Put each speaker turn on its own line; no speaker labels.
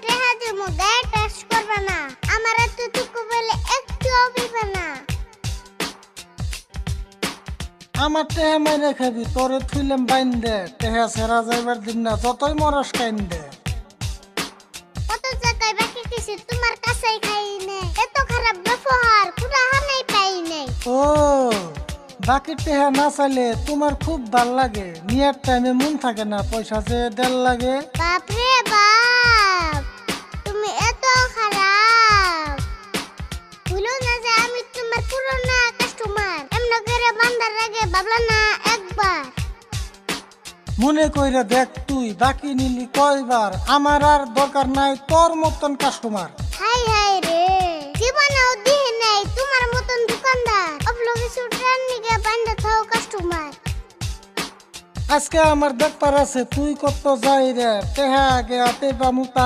টেহা দিমু গায়ে টাচ করবে না আমার এতটুকু বলে একটু অভিবে না
আমার টেহা মাইরে খাবি তোরে থুইলাম বাইন দে টেহা সেরা যাইবার দিন না যতই মরস কাইন দে
কত জায়গায় বাকি কিছু তোমার কাছেই খাই নে এত খারাপ ব্যবহার পুরা হানাই পাই নাই
ও বাকি টেহা না চাইলে তোমার খুব ভাল লাগে নিয়ার টাইমে মন থাকে না পয়সা যে দেড় লাগে
বাপ রে বাপ তুমি এত খারাপ ভুলো না যে আমি তোমার পুরনো কাস্টমার এমন করে বান্দার আগে ভাবলা না একবার
মনে কইরা দেখ তুই বাকি নিলি কয়বার আমার আর দরকার নাই তোর মতন কাস্টমার
হাই হাই রে জীবনেও দিহে নাই তোমার মতন দোকানদার অফলো কিছু ট্রেন নিগে বান্দা থাও কাস্টমার
আজকে আমার দেখবার আছে তুই কত যাই রে টেহা আগে হাতে বা মুতা